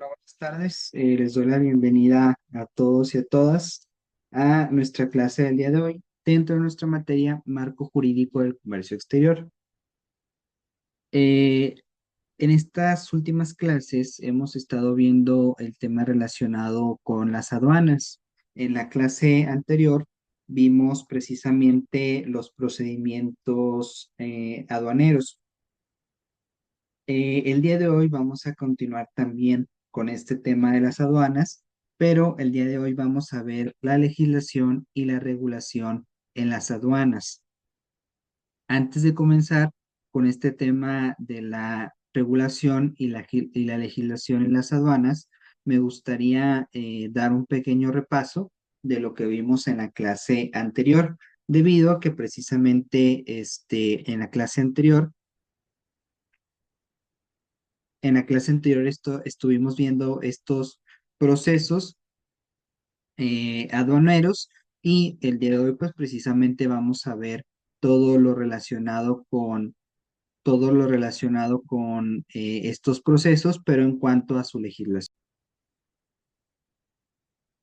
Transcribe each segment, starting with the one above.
Hola, buenas tardes. Les doy la bienvenida a todos y a todas a nuestra clase del día de hoy dentro de nuestra materia Marco Jurídico del Comercio Exterior. Eh, en estas últimas clases hemos estado viendo el tema relacionado con las aduanas. En la clase anterior vimos precisamente los procedimientos aduaneros. El día de hoy vamos a continuar también con este tema de las aduanas, pero el día de hoy vamos a ver la legislación y la regulación en las aduanas. Antes de comenzar con este tema de la regulación y la legislación en las aduanas, me gustaría dar un pequeño repaso de lo que vimos en la clase anterior, debido a que precisamente en la clase anterior estuvimos viendo estos procesos aduaneros y el día de hoy pues precisamente vamos a ver todo lo relacionado con estos procesos, pero en cuanto a su legislación.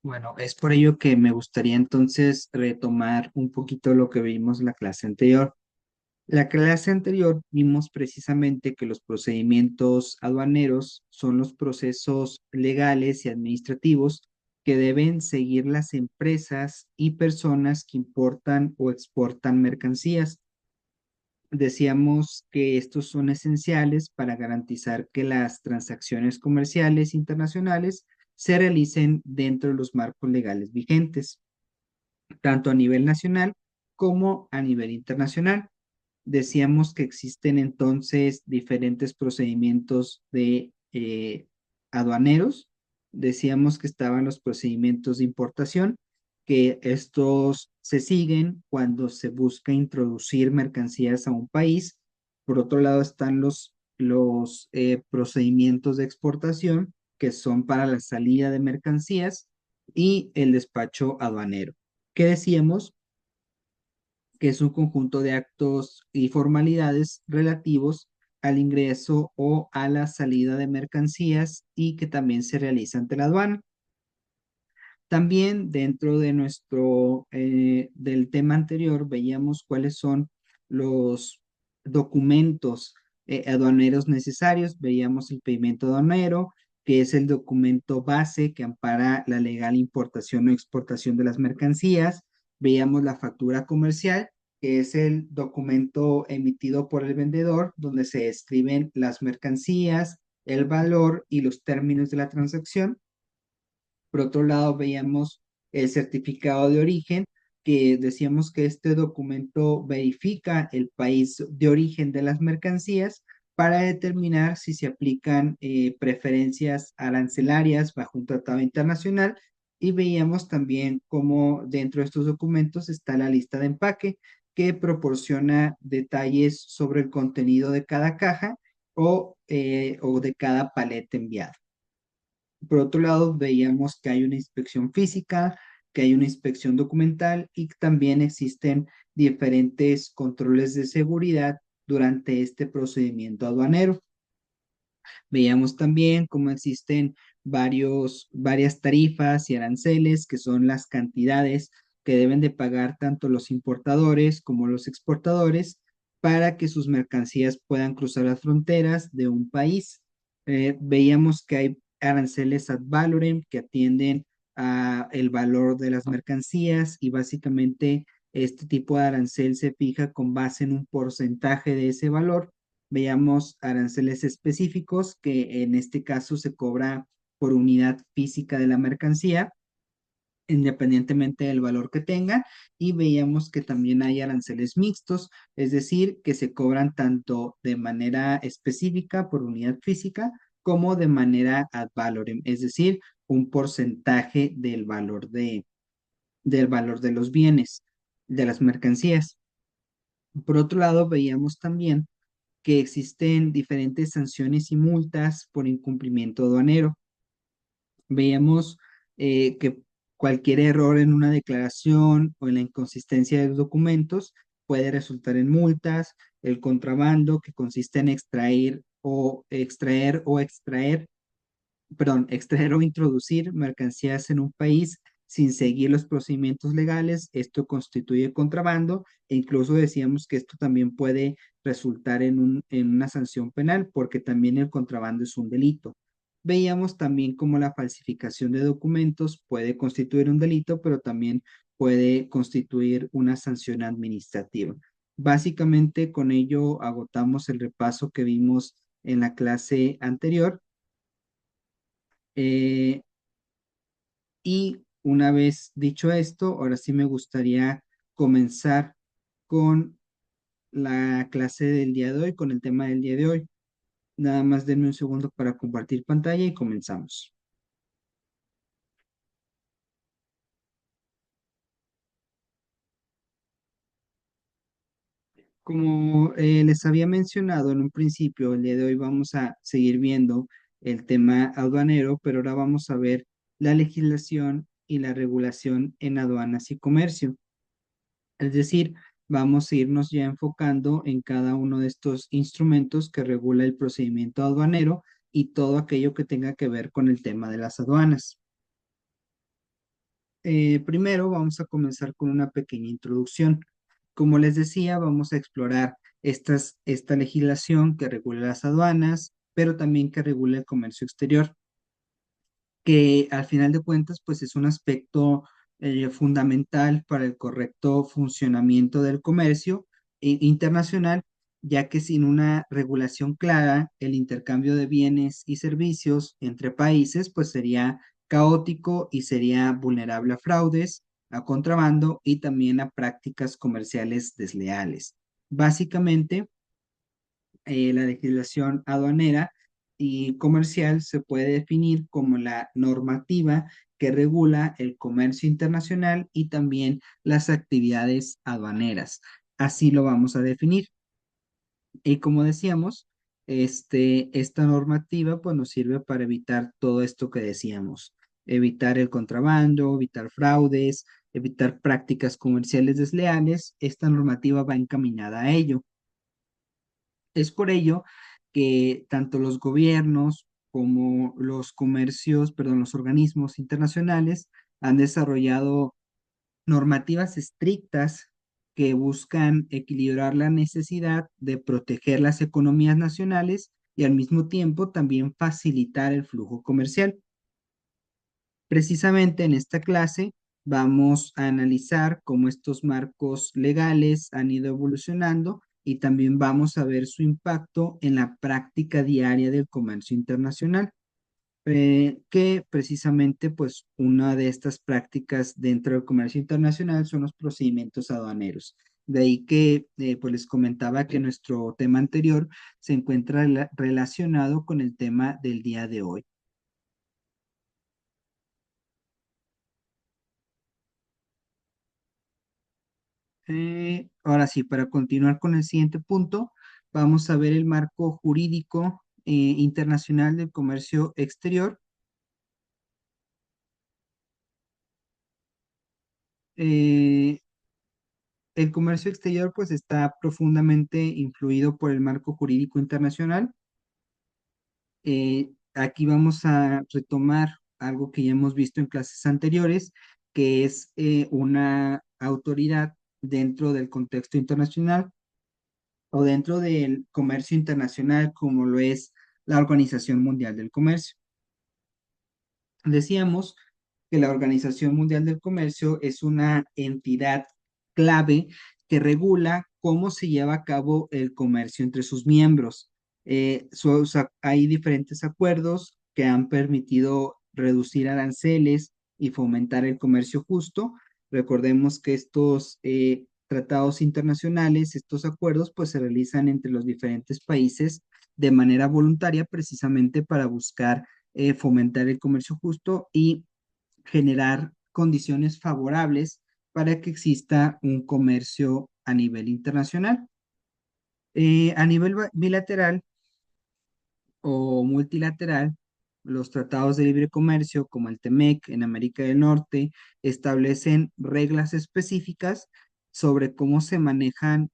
Bueno, es por ello que me gustaría entonces retomar un poquito lo que vimos la clase anterior. La clase anterior vimos precisamente que los procedimientos aduaneros son los procesos legales y administrativos que deben seguir las empresas y personas que importan o exportan mercancías. Decíamos que estos son esenciales para garantizar que las transacciones comerciales internacionales se realicen dentro de los marcos legales vigentes, tanto a nivel nacional como a nivel internacional. Decíamos que existen entonces diferentes procedimientos de aduaneros. Decíamos que estaban los procedimientos de importación, que estos se siguen cuando se busca introducir mercancías a un país. Por otro lado están los procedimientos de exportación, que son para la salida de mercancías y el despacho aduanero. ¿Qué decíamos? Que es un conjunto de actos y formalidades relativos al ingreso o a la salida de mercancías y que también se realiza ante la aduana. También dentro de del tema anterior veíamos cuáles son los documentos aduaneros necesarios. Veíamos el pedimento aduanero, que es el documento base que ampara la legal importación o exportación de las mercancías. Veíamos la factura comercial, que es el documento emitido por el vendedor, donde se describen las mercancías, el valor y los términos de la transacción. Por otro lado, veíamos el certificado de origen, que decíamos que este documento verifica el país de origen de las mercancías para determinar si se aplican preferencias arancelarias bajo un tratado internacional. Y veíamos también cómo dentro de estos documentos está la lista de empaque, que proporciona detalles sobre el contenido de cada caja o de cada paleta enviada. Por otro lado, veíamos que hay una inspección física, que hay una inspección documental y que también existen diferentes controles de seguridad durante este procedimiento aduanero. Veíamos también cómo existen varias tarifas y aranceles, que son las cantidades que deben de pagar tanto los importadores como los exportadores para que sus mercancías puedan cruzar las fronteras de un país. Veíamos que hay aranceles ad valorem que atienden a el valor de las mercancías y básicamente este tipo de arancel se fija con base en un porcentaje de ese valor. Veíamos aranceles específicos, que en este caso se cobra por unidad física de la mercancía, independientemente del valor que tenga, y veíamos que también hay aranceles mixtos, es decir, que se cobran tanto de manera específica por unidad física como de manera ad valorem, es decir, un porcentaje del valor de los bienes, de las mercancías. Por otro lado, veíamos también que existen diferentes sanciones y multas por incumplimiento aduanero. Veíamos que cualquier error en una declaración o en la inconsistencia de los documentos puede resultar en multas. El contrabando, que consiste en extraer o extraer perdón, extraer o introducir mercancías en un país sin seguir los procedimientos legales. Esto constituye contrabando e incluso decíamos que esto también puede resultar en una sanción penal porque también el contrabando es un delito. Veíamos también cómo la falsificación de documentos puede constituir un delito, pero también puede constituir una sanción administrativa. Básicamente con ello agotamos el repaso que vimos en la clase anterior. Eh, y una vez dicho esto, ahora sí me gustaría comenzar con la clase del día de hoy, con el tema del día de hoy. Nada más denme un segundo para compartir pantalla y comenzamos. Como les había mencionado en un principio, el día de hoy vamos a seguir viendo el tema aduanero, pero ahora vamos a ver la legislación y la regulación en aduanas y comercio. Es decir, vamos a irnos ya enfocando en cada uno de estos instrumentos que regula el procedimiento aduanero y todo aquello que tenga que ver con el tema de las aduanas. Primero vamos a comenzar con una pequeña introducción. Como les decía, vamos a explorar esta legislación que regula las aduanas, pero también que regula el comercio exterior, que al final de cuentas, pues es un aspecto fundamental para el correcto funcionamiento del comercio internacional, ya que sin una regulación clara, el intercambio de bienes y servicios entre países, pues sería caótico y sería vulnerable a fraudes, a contrabando y también a prácticas comerciales desleales. Básicamente, la legislación aduanera y comercial se puede definir como la normativa que regula el comercio internacional y también las actividades aduaneras. Así lo vamos a definir. Y como decíamos, esta normativa pues nos sirve para evitar todo esto que decíamos, evitar el contrabando, evitar fraudes, evitar prácticas comerciales desleales. Esta normativa va encaminada a ello. Es por ello que tanto los gobiernos como los comercios, perdón, los organismos internacionales han desarrollado normativas estrictas que buscan equilibrar la necesidad de proteger las economías nacionales y al mismo tiempo también facilitar el flujo comercial. Precisamente en esta clase vamos a analizar cómo estos marcos legales han ido evolucionando y también vamos a ver su impacto en la práctica diaria del comercio internacional, que precisamente pues una de estas prácticas dentro del comercio internacional son los procedimientos aduaneros. De ahí que pues les comentaba que nuestro tema anterior se encuentra relacionado con el tema del día de hoy. Ahora sí, para continuar con el siguiente punto, vamos a ver el marco jurídico internacional del comercio exterior. Eh, el comercio exterior pues está profundamente influido por el marco jurídico internacional. Aquí vamos a retomar algo que ya hemos visto en clases anteriores, que es una autoridad dentro del contexto internacional o dentro del comercio internacional como lo es la Organización Mundial del Comercio. Decíamos que la Organización Mundial del Comercio es una entidad clave que regula cómo se lleva a cabo el comercio entre sus miembros. Hay diferentes acuerdos que han permitido reducir aranceles y fomentar el comercio justo. Recordemos que estos tratados internacionales, estos acuerdos, pues se realizan entre los diferentes países de manera voluntaria precisamente para buscar fomentar el comercio justo y generar condiciones favorables para que exista un comercio a nivel internacional. A nivel bilateral o multilateral, los tratados de libre comercio como el TEMEC en América del Norte establecen reglas específicas sobre cómo se manejan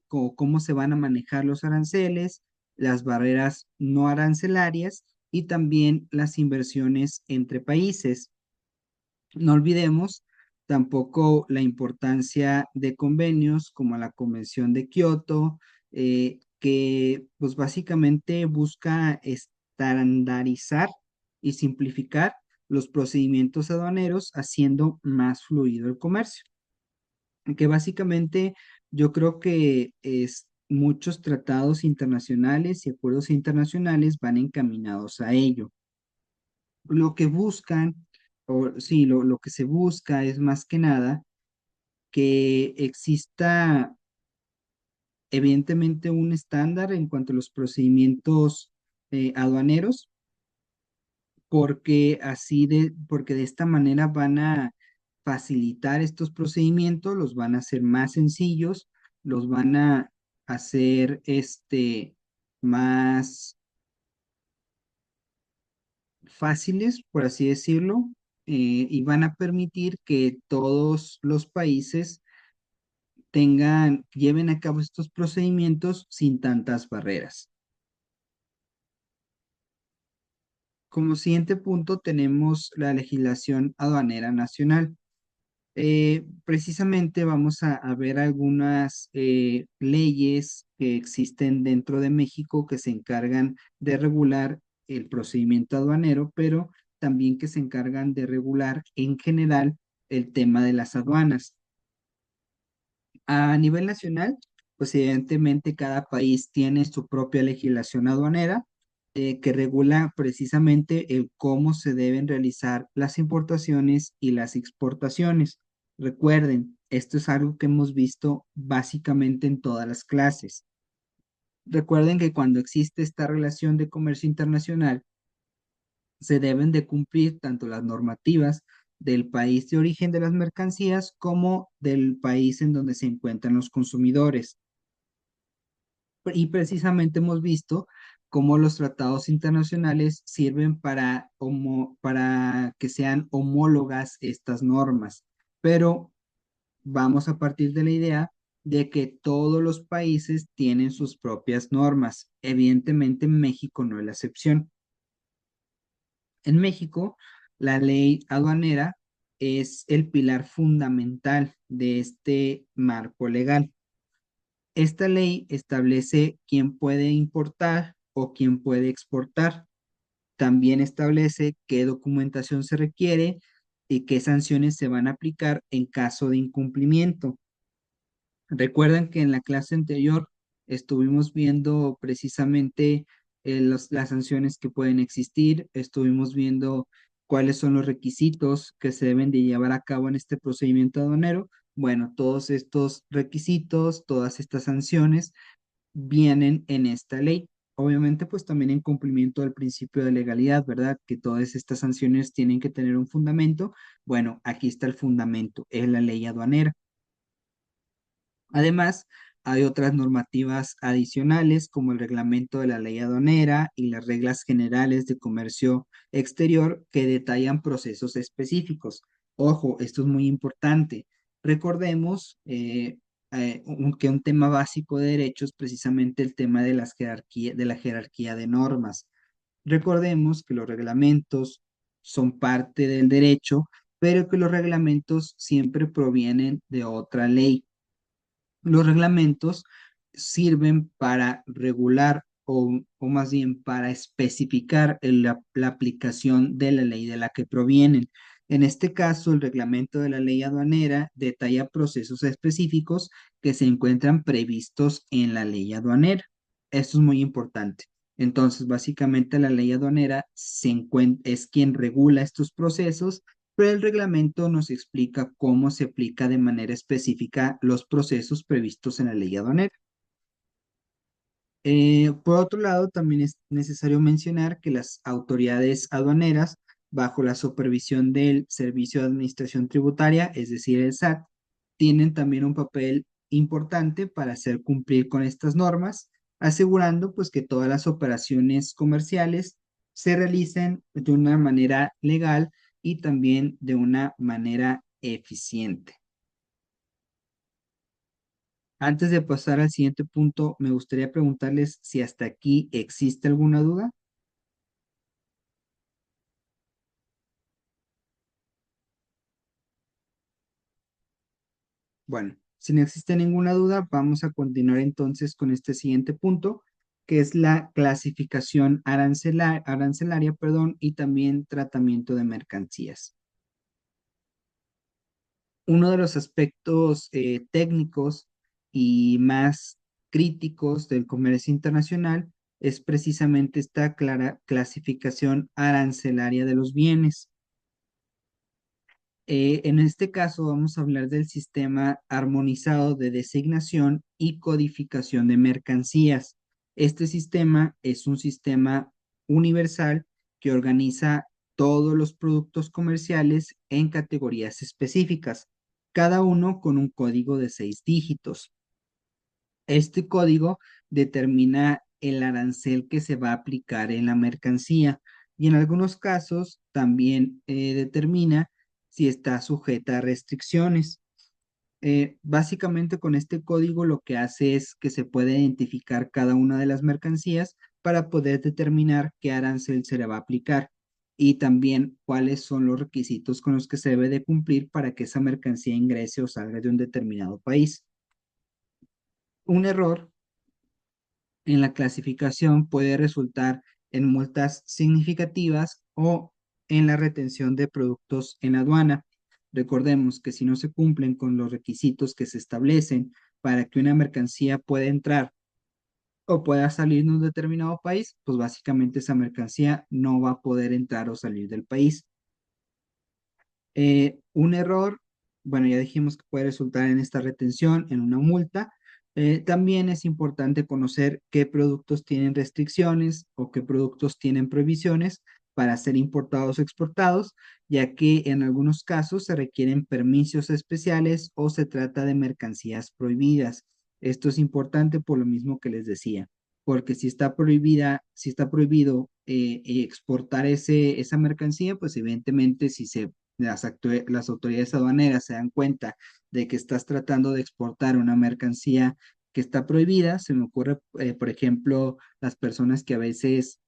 cómo se van a manejar los aranceles, las barreras no arancelarias y también las inversiones entre países. No olvidemos tampoco la importancia de convenios como la Convención de Kioto, que pues básicamente busca estandarizar y simplificar los procedimientos aduaneros, haciendo más fluido el comercio. Que básicamente yo creo que muchos tratados internacionales y acuerdos internacionales van encaminados a ello. Lo que buscan, o sí, lo que se busca es más que nada que exista evidentemente un estándar en cuanto a los procedimientos aduaneros, porque de esta manera van a facilitar estos procedimientos, los van a hacer más sencillos, los van a hacer más fáciles, por así decirlo, y van a permitir que todos los países lleven a cabo estos procedimientos sin tantas barreras. Como siguiente punto tenemos la legislación aduanera nacional. Precisamente vamos a ver algunas leyes que existen dentro de México que se encargan de regular el procedimiento aduanero, pero también que se encargan de regular en general el tema de las aduanas. A nivel nacional, pues evidentemente cada país tiene su propia legislación aduanera que regula precisamente el cómo se deben realizar las importaciones y las exportaciones. Recuerden, esto es algo que hemos visto básicamente en todas las clases. Recuerden que cuando existe esta relación de comercio internacional, se deben de cumplir tanto las normativas del país de origen de las mercancías como del país en donde se encuentran los consumidores. Y precisamente hemos visto cómo los tratados internacionales sirven para que sean homólogas estas normas. Pero vamos a partir de la idea de que todos los países tienen sus propias normas. Evidentemente, México no es la excepción. En México, la ley aduanera es el pilar fundamental de este marco legal. Esta ley establece quién puede importar o quién puede exportar. También establece qué documentación se requiere y qué sanciones se van a aplicar en caso de incumplimiento. Recuerdan que en la clase anterior estuvimos viendo precisamente las sanciones que pueden existir, estuvimos viendo cuáles son los requisitos que se deben de llevar a cabo en este procedimiento aduanero. Bueno, todos estos requisitos, todas estas sanciones vienen en esta ley. Obviamente, pues también en cumplimiento del principio de legalidad, ¿verdad? Que todas estas sanciones tienen que tener un fundamento. Bueno, aquí está el fundamento, es la ley aduanera. Además, hay otras normativas adicionales como el reglamento de la ley aduanera y las reglas generales de comercio exterior que detallan procesos específicos. Ojo, esto es muy importante. Recordemos que un tema básico de derecho es precisamente el tema de de la jerarquía de normas. Recordemos que los reglamentos son parte del derecho, pero que los reglamentos siempre provienen de otra ley. Los reglamentos sirven para regular o más bien para especificar la aplicación de la ley de la que provienen. En este caso, el reglamento de la ley aduanera detalla procesos específicos que se encuentran previstos en la ley aduanera. Esto es muy importante. Entonces, básicamente la ley aduanera es quien regula estos procesos, pero el reglamento nos explica cómo se aplica de manera específica los procesos previstos en la ley aduanera. Por otro lado, también es necesario mencionar que las autoridades aduaneras, bajo la supervisión del Servicio de Administración Tributaria, es decir, el SAT, tienen también un papel importante para hacer cumplir con estas normas, asegurando pues que todas las operaciones comerciales se realicen de una manera legal y también de una manera eficiente. Antes de pasar al siguiente punto, me gustaría preguntarles si hasta aquí existe alguna duda. Bueno, si no existe ninguna duda, vamos a continuar entonces con este siguiente punto, que es la clasificación arancelaria, perdón, y también tratamiento de mercancías. Uno de los aspectos técnicos y más críticos del comercio internacional es precisamente esta clara clasificación arancelaria de los bienes. En este caso vamos a hablar del sistema armonizado de designación y codificación de mercancías. Este sistema es un sistema universal que organiza todos los productos comerciales en categorías específicas, cada uno con un código de 6 dígitos. Este código determina el arancel que se va a aplicar en la mercancía y en algunos casos también determina si está sujeta a restricciones. Básicamente con este código lo que hace es que se puede identificar cada una de las mercancías para poder determinar qué arancel se le va a aplicar y también cuáles son los requisitos con los que se debe de cumplir para que esa mercancía ingrese o salga de un determinado país. Un error en la clasificación puede resultar en multas significativas o en la retención de productos en aduana. Recordemos que si no se cumplen con los requisitos que se establecen para que una mercancía pueda entrar o pueda salir de un determinado país, pues básicamente esa mercancía no va a poder entrar o salir del país. Un error, bueno, ya dijimos que puede resultar en esta retención, en una multa. También es importante conocer qué productos tienen restricciones o qué productos tienen prohibiciones para ser importados o exportados, ya que en algunos casos se requieren permisos especiales o se trata de mercancías prohibidas. Esto es importante por lo mismo que les decía, porque si está prohibido exportar esa mercancía, pues evidentemente si las autoridades aduaneras se dan cuenta de que estás tratando de exportar una mercancía que está prohibida. Se me ocurre, por ejemplo, las personas que a veces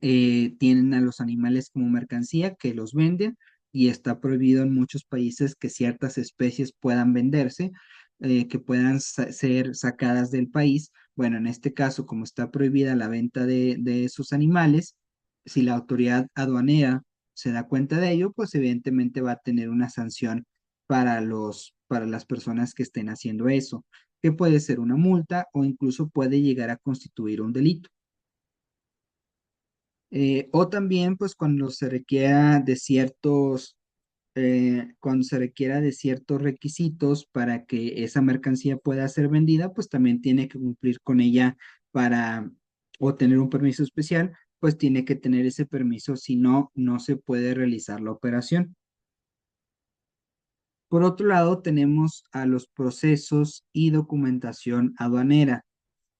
tienen a los animales como mercancía, que los venden y está prohibido en muchos países que ciertas especies puedan venderse, que puedan ser sacadas del país. Bueno, en este caso, como está prohibida la venta de esos animales, si la autoridad aduanera se da cuenta de ello, pues evidentemente va a tener una sanción para las personas que estén haciendo eso, que puede ser una multa o incluso puede llegar a constituir un delito. O también, pues, cuando se requiera de ciertos requisitos para que esa mercancía pueda ser vendida, pues también tiene que cumplir con ella para obtener un permiso especial, pues tiene que tener ese permiso, si no, no se puede realizar la operación. Por otro lado, tenemos a los procesos y documentación aduanera.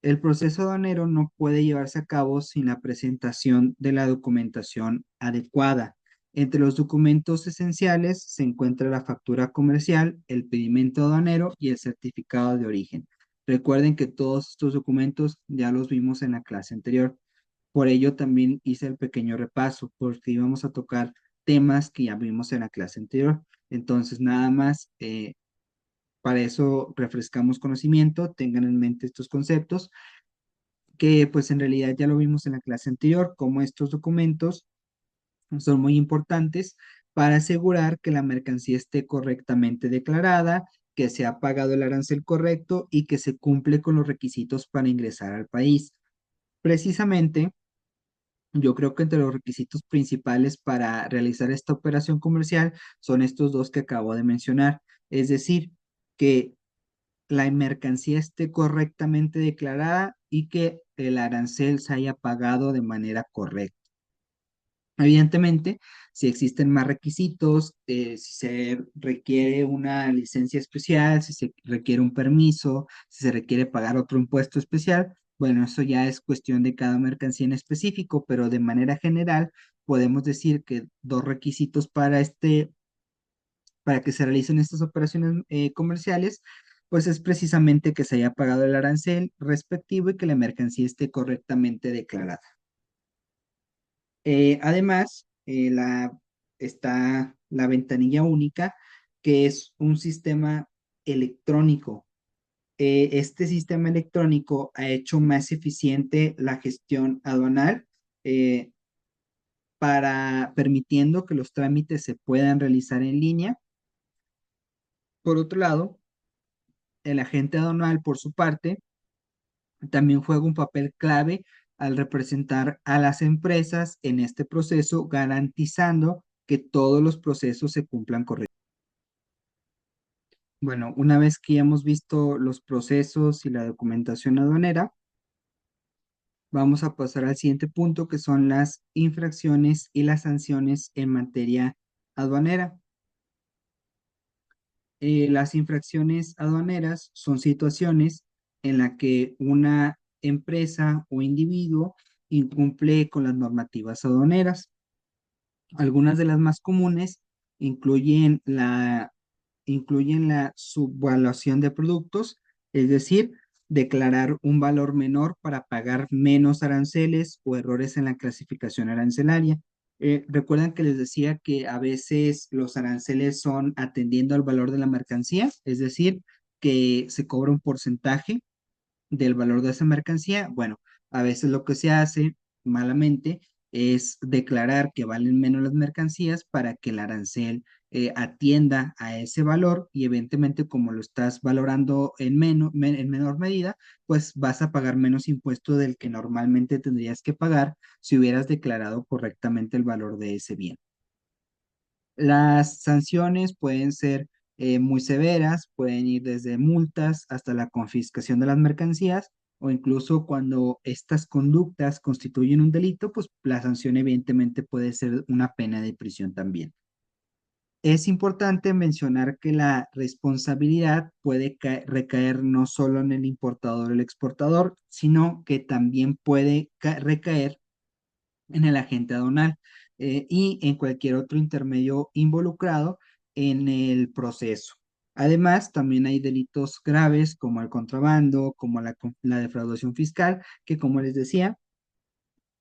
El proceso aduanero no puede llevarse a cabo sin la presentación de la documentación adecuada. Entre los documentos esenciales se encuentra la factura comercial, el pedimento aduanero y el certificado de origen. Recuerden que todos estos documentos ya los vimos en la clase anterior. Por ello también hice el pequeño repaso, porque íbamos a tocar temas que ya vimos en la clase anterior. Entonces, nada más, para eso refrescamos conocimiento, tengan en mente estos conceptos que pues en realidad ya lo vimos en la clase anterior, cómo estos documentos son muy importantes para asegurar que la mercancía esté correctamente declarada, que se ha pagado el arancel correcto y que se cumple con los requisitos para ingresar al país. Precisamente, yo creo que entre los requisitos principales para realizar esta operación comercial son estos dos que acabo de mencionar, es decir, que la mercancía esté correctamente declarada y que el arancel se haya pagado de manera correcta. Evidentemente, si existen más requisitos, si se requiere una licencia especial, si se requiere un permiso, si se requiere pagar otro impuesto especial, bueno, eso ya es cuestión de cada mercancía en específico, pero de manera general podemos decir que dos requisitos para que se realicen estas operaciones comerciales, pues es precisamente que se haya pagado el arancel respectivo y que la mercancía esté correctamente declarada. Además, está la ventanilla única, que es un sistema electrónico. Este sistema electrónico ha hecho más eficiente la gestión aduanal, eh, para permitiendo que los trámites se puedan realizar en línea. Por otro lado, el agente aduanal, por su parte, también juega un papel clave al representar a las empresas en este proceso, garantizando que todos los procesos se cumplan correctamente. Bueno, una vez que ya hemos visto los procesos y la documentación aduanera, vamos a pasar al siguiente punto, que son las infracciones y las sanciones en materia aduanera. Las infracciones aduaneras son situaciones en las que una empresa o individuo incumple con las normativas aduaneras. Algunas de las más comunes incluyen incluyen la subvaluación de productos, es decir, declarar un valor menor para pagar menos aranceles o errores en la clasificación arancelaria. ¿Recuerdan que les decía que a veces los aranceles son atendiendo al valor de la mercancía? Es decir, que se cobra un porcentaje del valor de esa mercancía. Bueno, a veces lo que se hace malamente es declarar que valen menos las mercancías para que el arancel atienda a ese valor, y evidentemente como lo estás valorando en menor medida, pues vas a pagar menos impuesto del que normalmente tendrías que pagar si hubieras declarado correctamente el valor de ese bien. Las sanciones pueden ser muy severas, pueden ir desde multas hasta la confiscación de las mercancías, o incluso cuando estas conductas constituyen un delito, pues la sanción evidentemente puede ser una pena de prisión también. Es importante mencionar que la responsabilidad puede recaer no solo en el importador o el exportador, sino que también puede recaer en el agente aduanal, y en cualquier otro intermedio involucrado en el proceso. Además, también hay delitos graves como el contrabando, como la defraudación fiscal, que como les decía,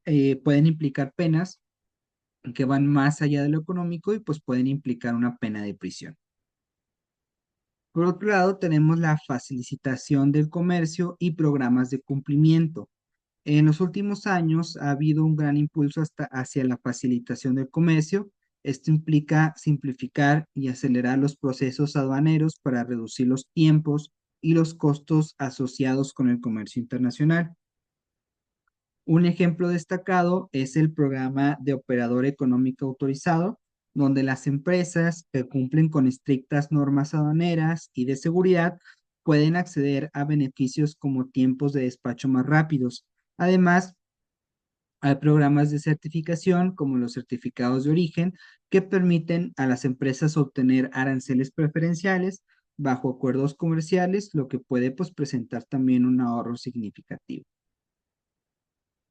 pueden implicar penas que van más allá de lo económico y pues pueden implicar una pena de prisión. Por otro lado, tenemos la facilitación del comercio y programas de cumplimiento. En los últimos años ha habido un gran impulso hacia la facilitación del comercio. Esto implica simplificar y acelerar los procesos aduaneros para reducir los tiempos y los costos asociados con el comercio internacional. Un ejemplo destacado es el programa de operador económico autorizado, donde las empresas que cumplen con estrictas normas aduaneras y de seguridad pueden acceder a beneficios como tiempos de despacho más rápidos. Además, hay programas de certificación como los certificados de origen que permiten a las empresas obtener aranceles preferenciales bajo acuerdos comerciales, lo que puede pues presentar también un ahorro significativo.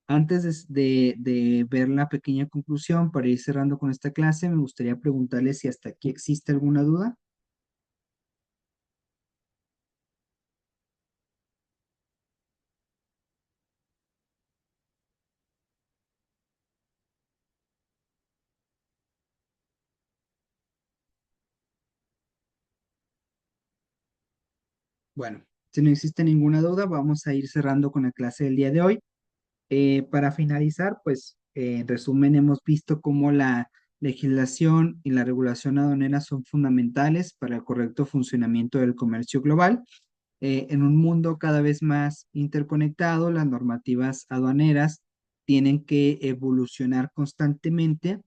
Antes de ver la pequeña conclusión para ir cerrando con esta clase, me gustaría preguntarles si hasta aquí existe alguna duda. Bueno, si no existe ninguna duda, vamos a ir cerrando con la clase del día de hoy. Para finalizar, pues en resumen hemos visto cómo la legislación y la regulación aduanera son fundamentales para el correcto funcionamiento del comercio global. En un mundo cada vez más interconectado, las normativas aduaneras tienen que evolucionar constantemente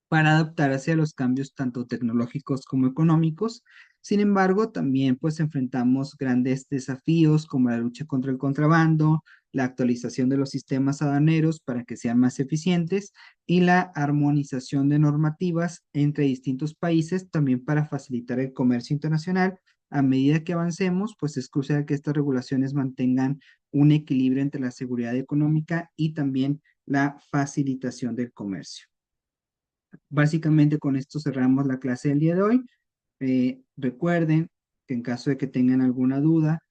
para adaptarse a los cambios tanto tecnológicos como económicos. Sin embargo, también pues enfrentamos grandes desafíos como la lucha contra el contrabando, la actualización de los sistemas aduaneros para que sean más eficientes y la armonización de normativas entre distintos países también para facilitar el comercio internacional. A medida que avancemos, pues es crucial que estas regulaciones mantengan un equilibrio entre la seguridad económica y también la facilitación del comercio. Básicamente con esto cerramos la clase del día de hoy. Recuerden que en caso de que tengan alguna duda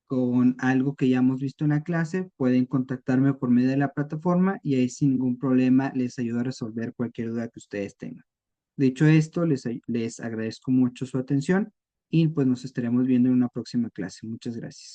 con algo que ya hemos visto en la clase, pueden contactarme por medio de la plataforma y ahí sin ningún problema les ayudo a resolver cualquier duda que ustedes tengan. Dicho esto, les agradezco mucho su atención y pues nos estaremos viendo en una próxima clase. Muchas gracias.